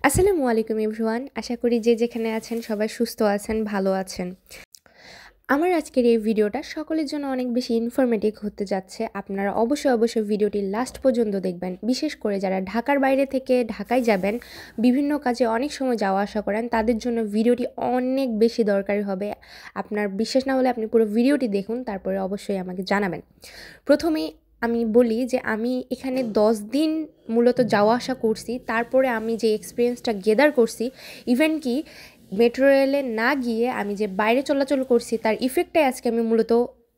আসসালামু আলাইকুম এভরিওয়ান। আশা করি যে যেখানে আছেন সবাই সুস্থ আছেন, ভালো আছেন। আমার আজকের এই ভিডিওটা সকলের জন্য অনেক বেশি ইনফরমেটিভ হতে যাচ্ছে। আপনারা অবশ্যই ভিডিওটি লাস্ট পর্যন্ত দেখবেন। বিশেষ করে যারা ঢাকার বাইরে থেকে ঢাকায় যাবেন, বিভিন্ন কাজে অনেক সময় যাওয়া আসা করেন, তাদের জন্য ভিডিওটি অনেক বেশি দরকারি হবে। আপনার বিশ্বাস না হলে আপনি পুরো ভিডিওটি দেখুন, তারপরে অবশ্যই আমাকে জানাবেন। প্রথমেই আমি বলি যে আমি এখানে 10 দিন মূলত যাওয়া আসা করছি। তারপরে আমি যে এক্সপিরিয়েন্সটা গেদার করছি, ইভেন কি মেট্রো রেলে না গিয়ে আমি যে বাইরে চলাচল করছি তার ইফেক্টটাই আজকে আমি মূলত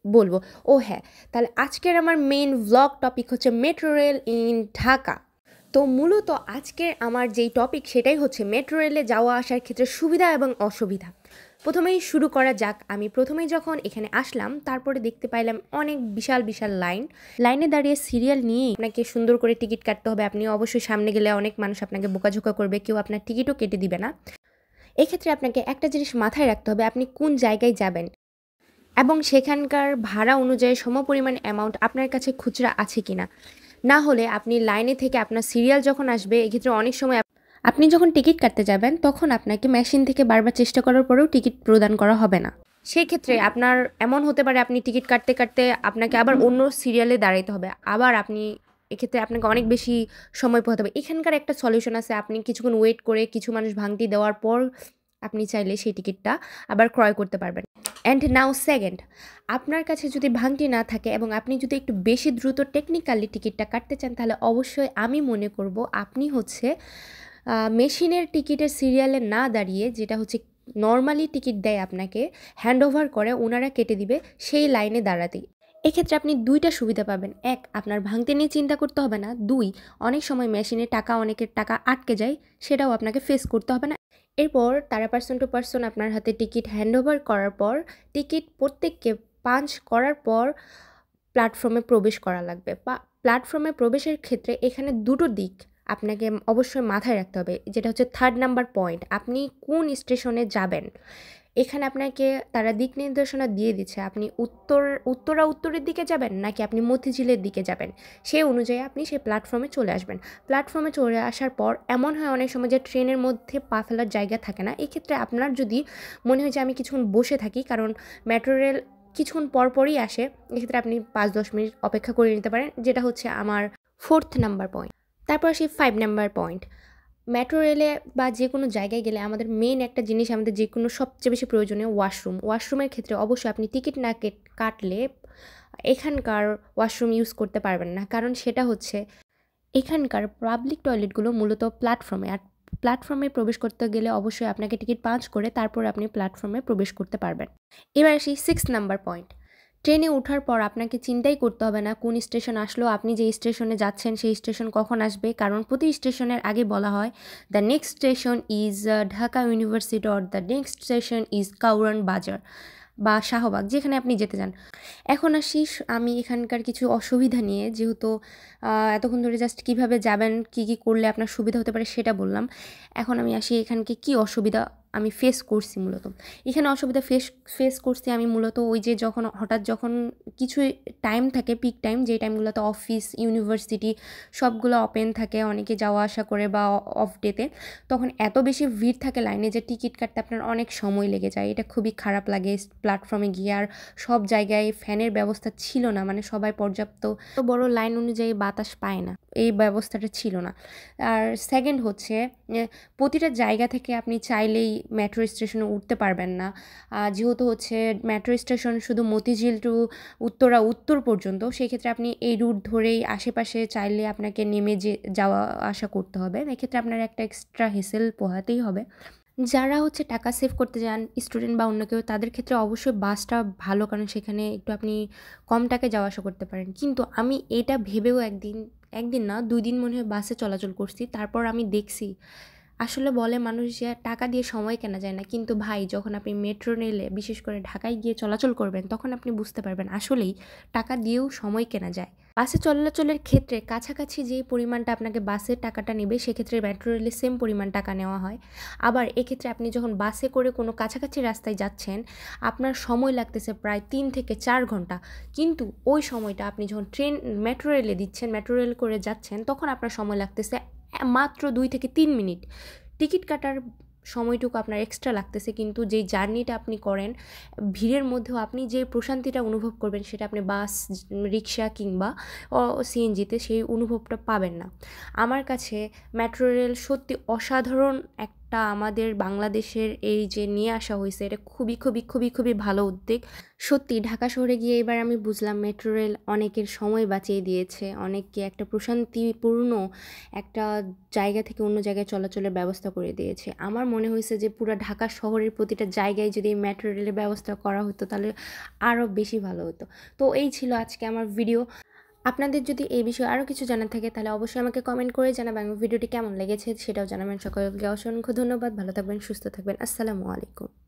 বলবো। ও হ্যাঁ, তাহলে আজকের আমার মেইন ভ্লগ টপিক হচ্ছে মেট্রো রেল ইন ঢাকা। তো মূলত আজকের আমার যেই টপিক সেটাই হচ্ছে মেট্রো রেলে যাওয়া আসার ক্ষেত্রে সুবিধা এবং অসুবিধা। প্রথমেই শুরু করা যাক। আমি প্রথমেই যখন এখানে আসলাম তারপরে দেখতে পাইলাম অনেক বিশাল লাইনে দাঁড়িয়ে সিরিয়াল নিয়ে আপনাকে সুন্দর করে টিকিট কাটতে হবে। আপনি অবশ্যই সামনে গেলে অনেক মানুষ আপনাকে বোকাঝোকা করবে, কেউ আপনার টিকিটও কেটে দিবে না। এক্ষেত্রে আপনাকে একটা জিনিস মাথায় রাখতে হবে, আপনি কোন জায়গায় যাবেন এবং সেখানকার ভাড়া অনুযায়ী সমপরিমাণ অ্যামাউন্ট আপনার কাছে খুচরা আছে কিনা। না হলে আপনি লাইনে থেকে আপনার সিরিয়াল যখন আসবে, এক্ষেত্রে অনেক সময় আপনি যখন টিকিট কাটতে যাবেন তখন আপনাকে মেশিন থেকে বারবার চেষ্টা করার পরেও টিকিট প্রদান করা হবে না। সেই ক্ষেত্রে আপনার এমন হতে পারে আপনি টিকিট কাটতে কাটতে আপনাকে আবার অন্য সিরিয়ালে দাঁড়াইতে হবে, আবার আপনি এক্ষেত্রে আপনাকে অনেক বেশি সময় পোহাতে হবে। এখানকার একটা সলিউশন আছে, আপনি কিছুক্ষণ ওয়েট করে কিছু মানুষ ভাঙতি দেওয়ার পর আপনি চাইলে সেই টিকিটটা আবার ক্রয় করতে পারবেন। অ্যান্ড নাও সেকেন্ড, আপনার কাছে যদি ভাঙতি না থাকে এবং আপনি যদি একটু বেশি দ্রুত টেকনিক্যালি টিকিটটা কাটতে চান, তাহলে অবশ্যই আমি মনে করব আপনি হচ্ছে মেশিনের টিকিটের সিরিয়ালে না দাঁড়িয়ে, যেটা হচ্ছে নর্মালি টিকিট দেয় আপনাকে, হ্যান্ড ওভার করে ওনারা কেটে দিবে, সেই লাইনে দাঁড়াতেই। এক্ষেত্রে আপনি দুইটা সুবিধা পাবেন। এক, আপনার ভাঙতে নিয়ে চিন্তা করতে হবে না। দুই, অনেক সময় মেশিনে অনেকের টাকা আটকে যায়, সেটাও আপনাকে ফেস করতে হবে না। এরপর তারা পার্সন টু পার্সন আপনার হাতে টিকিট হ্যান্ড ওভার করার পর, টিকিট প্রত্যেককে পাঞ্চ করার পর প্ল্যাটফর্মে প্রবেশ করা লাগবে। প্ল্যাটফর্মে প্রবেশের ক্ষেত্রে এখানে দুটো দিক আপনাকে অবশ্যই মাথায় রাখতে হবে, যেটা হচ্ছে 3rd নাম্বার পয়েন্ট, আপনি কোন স্টেশনে যাবেন। এখানে আপনাকে তারা দিক নির্দেশনা দিয়ে দিচ্ছে, আপনি উত্তরের দিকে যাবেন নাকি আপনি মতিঝিলের দিকে যাবেন, সেই অনুযায়ী আপনি সেই প্ল্যাটফর্মে চলে আসবেন। প্ল্যাটফর্মে চলে আসার পর এমন হয় অনেক সময় যে ট্রেনের মধ্যে পা ফেলার জায়গা থাকে না। এক্ষেত্রে আপনার যদি মনে হয় যে আমি কিছুক্ষণ বসে থাকি, কারণ মেট্রো রেল কিছুক্ষণ পরপরই আসে, এক্ষেত্রে আপনি 5-10 মিনিট অপেক্ষা করে নিতে পারেন, যেটা হচ্ছে আমার 4th নাম্বার পয়েন্ট। তারপর আসি 5 নাম্বার পয়েন্ট। মেট্রো রেলে বা যে কোনো জায়গায় গেলে আমাদের মেইন একটা জিনিস, আমাদের যে কোনো সবচেয়ে বেশি প্রয়োজনীয় ওয়াশরুমের ক্ষেত্রে অবশ্যই আপনি টিকিট না কাটলে এখানকার ওয়াশরুম ইউজ করতে পারবেন না, কারণ সেটা হচ্ছে এখানকার পাবলিক টয়লেটগুলো মূলত প্ল্যাটফর্মে, আর প্ল্যাটফর্মে প্রবেশ করতে গেলে অবশ্যই আপনাকে টিকিট পাঞ্চ করে তারপর আপনি প্ল্যাটফর্মে প্রবেশ করতে পারবেন। এবার আসি 6 নাম্বার পয়েন্ট। ট্রেনে ওঠার পর আপনাকে চিন্তাই করতে হবে না কোন স্টেশন আসলো, আপনি যে স্টেশনে যাচ্ছেন সেই স্টেশন কখন আসবে, কারণ প্রতি স্টেশনের আগে বলা হয় the next station is Dhaka university or the next station is Kawran বাজার বা শাহবাগ, যেখানে আপনি যেতে চান। এখন আসি আমি এখানকার কিছু অসুবিধা নিয়ে, যেহেতু এতক্ষণ ধরে জাস্ট কীভাবে যাবেন, কী কী করলে আপনার সুবিধা হতে পারে সেটা বললাম। এখন আমি আসি এখানকে কী অসুবিধা আমি ফেস করছি। মূলত এখানে অসুবিধা ফেস করছি আমি মূলত ওই যে যখন কিছু টাইম থাকে, পিক টাইম, যে টাইমগুলোতে অফিস ইউনিভার্সিটি সবগুলো ওপেন থাকে, অনেকে যাওয়া আসা করে বা অফ ডেতে, তখন এত বেশি ভিড় থাকে লাইনে যে টিকিট কাটতে আপনার অনেক সময় লেগে যায়। এটা খুবই খারাপ লাগে। প্ল্যাটফর্মে গিয়ে আর সব জায়গায় ফ্যানের ব্যবস্থা ছিল না, মানে সবাই পর্যাপ্ত বড় লাইন অনুযায়ী বাতাস পায় না, এই ব্যবস্থাটা ছিল না। আর সেকেন্ড হচ্ছে প্রতিটা জায়গা থেকে আপনি চাইলেই মেট্রো স্টেশনে উঠতে পারবেন না, যেহেতু হচ্ছে মেট্রো স্টেশন শুধু মতিঝিল টু উত্তর পর্যন্ত, সেক্ষেত্রে আপনি এই রুট ধরেই আশেপাশে চাইলে আপনাকে নেমে যাওয়া আসা করতে হবে। এক্ষেত্রে আপনার একটা এক্সট্রা হেসেল পোহাতেই হবে। যারা হচ্ছে টাকা সেভ করতে যান, স্টুডেন্ট বা অন্য কেউ, তাদের ক্ষেত্রে অবশ্যই বাসটা ভালো, কারণ সেখানে একটু আপনি কম টাকায় যাওয়া আসা করতে পারেন। কিন্তু আমি এটা ভেবেও একদিন না 2 দিন মনে হয় বাসে চলাচল করছি, তারপর আমি দেখছি আসলে বলে মানুষ যে টাকা দিয়ে সময় কেনা যায় না, কিন্তু ভাই যখন আপনি মেট্রো রেলে বিশেষ করে ঢাকায় গিয়ে চলাচল করবেন তখন আপনি বুঝতে পারবেন আসলেই টাকা দিয়েও সময় কেনা যায়। বাসে চলাচলের ক্ষেত্রে কাছাকাছি যেই পরিমাণটা আপনাকে বাসের টাকাটা নেবে, সেক্ষেত্রে মেট্রো রেলে সেম পরিমাণ টাকা নেওয়া হয়। আবার এক্ষেত্রে আপনি যখন বাসে করে কোনো কাছাকাছি রাস্তায় যাচ্ছেন, আপনার সময় লাগতেছে প্রায় 3 থেকে 4 ঘন্টা, কিন্তু ওই সময়টা আপনি যখন মেট্রো রেলে করে যাচ্ছেন, তখন আপনার সময় লাগতেছে মাত্র 2 থেকে 3 মিনিট। টিকিট কাটার সময়টুকু আপনার এক্সট্রা লাগতেছে, কিন্তু যেই জার্নিটা আপনি করেন ভিড়ের মধ্যেও আপনি যে প্রশান্তিটা অনুভব করবেন সেটা আপনি বাস, রিক্সা কিংবা সিএনজিতে সেই অনুভবটা পাবেন না। আমার কাছে মেট্রো রেল সত্যি অসাধারণ একটা আমাদের বাংলাদেশের এই যে নিয়ে আসা হয়েছে, এটা খুবই খুবই খুবই খুবই ভালো উদ্যোগ। সত্যি ঢাকা শহরে গিয়ে এবার আমি বুঝলাম মেট্রো রেল অনেকের সময় বাঁচিয়ে দিয়েছে, অনেককে একটা প্রশান্তিপূর্ণ একটা জায়গা থেকে অন্য জায়গায় চলাচলের ব্যবস্থা করে দিয়েছে। আমার মনে হয়েছে যে পুরো ঢাকা শহরের প্রতিটা জায়গায় যদি এই মেট্রো রেলের ব্যবস্থা করা হতো তাহলে আরও বেশি ভালো হতো। তো এই ছিল আজকে আমার ভিডিও। আপনাদের যদি এই বিষয়ে আরও কিছু জানার থাকে তাহলে অবশ্যই আমাকে কমেন্ট করে জানাবেন। আমার ভিডিওটি কেমন লেগেছে সেটাও জানাবেন। সকলকে অসংখ্য ধন্যবাদ। ভালো থাকবেন, সুস্থ থাকবেন। আসসালামু আলাইকুম।